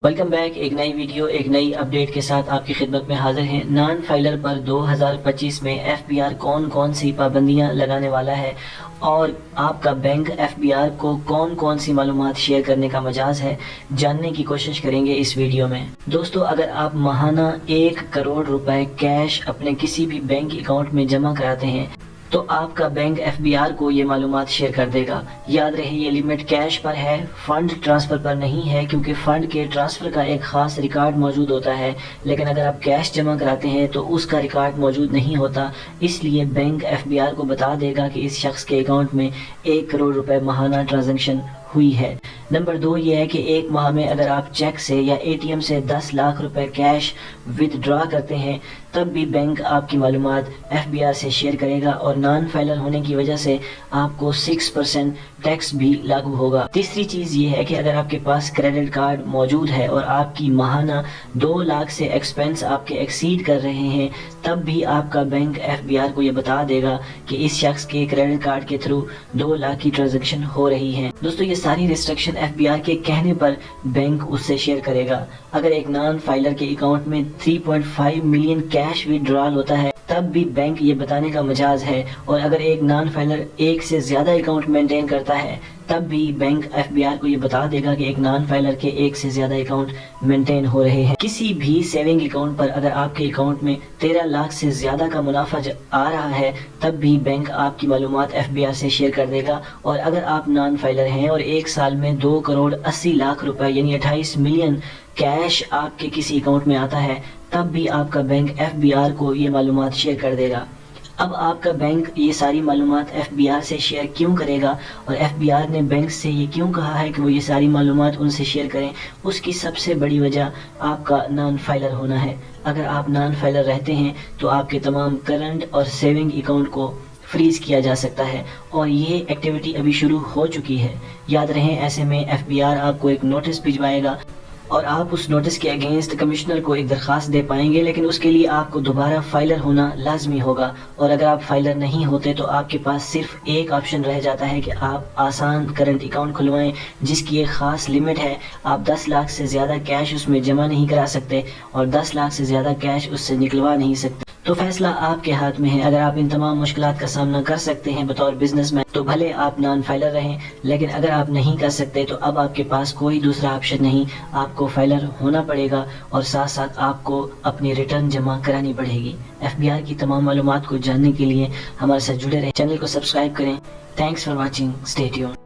Welcome back. एक नई video एक नई अपडेट के साथ आपकी खिदमत में हाजिर हैं। नॉन फाइलर पर 2025 में एफबीआर कौन कौन सी पाबंदियां लगाने वाला है और आपका बैंक एफबीआर को कौन कौन सी मालूमात शेयर करने का मजाज है, जानने की कोशिश करेंगे इस वीडियो में। दोस्तों, अगर आप माहाना 1 करोड़ रुपए कैश अपने किसी भी बैंक अकाउंट में जमा कराते हैं तो आपका बैंक एफबीआर को ये मालूमात शेयर कर देगा। याद रहे, ये लिमिट कैश पर है, फंड ट्रांसफर पर नहीं है, क्योंकि फंड के ट्रांसफर का एक खास रिकॉर्ड मौजूद होता है, लेकिन अगर आप कैश जमा कराते हैं तो उसका रिकॉर्ड मौजूद नहीं होता। इसलिए बैंक एफबीआर को बता देगा कि इस शख्स के अकाउंट में 1 करोड़ रुपए माहाना ट्रांजैक्शन हुई है। नंबर 2 ये है कि एक माह में अगर आप चेक से या एटीएम से 10 लाख रुपए कैश विदड्रॉ करते हैं तब भी बैंक आपकी मालूमात एफबीआर से शेयर करेगा और नॉन फाइलर होने की वजह से आपको 6% टैक्स भी लागू होगा। तीसरी चीज़ ये है कि अगर आपके पास क्रेडिट कार्ड मौजूद है और आपकी माहाना 2 लाख से एक्सपेंस आपके एक्सीड कर रहे हैं तब भी आपका बैंक एफबीआर को ये बता देगा कि इस शख्स के क्रेडिट कार्ड के थ्रू 2 लाख की ट्रांजैक्शन हो रही है। दोस्तों, ये सारी रिस्ट्रिक्शन एफबीआर के कहने पर बैंक उससे शेयर करेगा। अगर एक नॉन फाइलर के अकाउंट में 3.5 मिलियन कैश विड्रॉल होता है तब भी बैंक ये बताने का मजाज है, और अगर एक नॉन फाइलर 1 से ज्यादा अकाउंट मेंटेन करता है तब भी बैंक एफबीआर को ये बता देगा कि एक नॉन फाइलर के 1 से ज्यादा अकाउंट मेंटेन हो रहे हैं। किसी भी सेविंग अकाउंट पर अगर आपके अकाउंट में 13 लाख से ज्यादा का मुनाफा आ रहा है तब भी बैंक आपकी मालूमात एफबीआर से शेयर कर देगा। और अगर आप नॉन फाइलर हैं और 1 साल में 2 करोड़ 80 लाख रुपए यानी 28 मिलियन कैश आपके किसी अकाउंट में आता है तब भी आपका बैंक एफबीआर को ये मालूमात शेयर कर देगा। अब आपका बैंक ये सारी मालूमात एफबीआर से शेयर क्यों करेगा और एफबीआर ने बैंक से ये क्यों कहा है कि वो ये सारी मालूमात उनसे शेयर करें, उसकी सबसे बड़ी वजह आपका नॉन फाइलर होना है। अगर आप नॉन फाइलर रहते हैं तो आपके तमाम करंट और सेविंग अकाउंट को फ्रीज किया जा सकता है और ये एक्टिविटी अभी शुरू हो चुकी है। याद रहे, ऐसे में एफबीआर आपको एक नोटिस भिजवाएगा और आप उस नोटिस के अगेंस्ट कमिश्नर को एक दरख्वास्त दे पाएंगे, लेकिन उसके लिए आपको दोबारा फाइलर होना लाजमी होगा। और अगर आप फाइलर नहीं होते तो आपके पास सिर्फ एक ऑप्शन रह जाता है कि आप आसान करंट अकाउंट खुलवाएं जिसकी एक ख़ास लिमिट है। आप 10 लाख से ज़्यादा कैश उसमें जमा नहीं करा सकते और 10 लाख से ज़्यादा कैश उससे निकलवा नहीं सकते। तो फैसला आपके हाथ में है। अगर आप इन तमाम मुश्किलात का सामना कर सकते हैं बतौर बिजनेसमैन तो भले आप नॉन फाइलर रहें, लेकिन अगर आप नहीं कर सकते तो अब आपके पास कोई दूसरा ऑप्शन नहीं, आपको फाइलर होना पड़ेगा और साथ साथ आपको अपनी रिटर्न जमा करानी पड़ेगी। एफबीआर की तमाम मालूमात को जानने के लिए हमारे साथ जुड़े रहें, चैनल को सब्सक्राइब करें। Thanks for watching, stay tuned.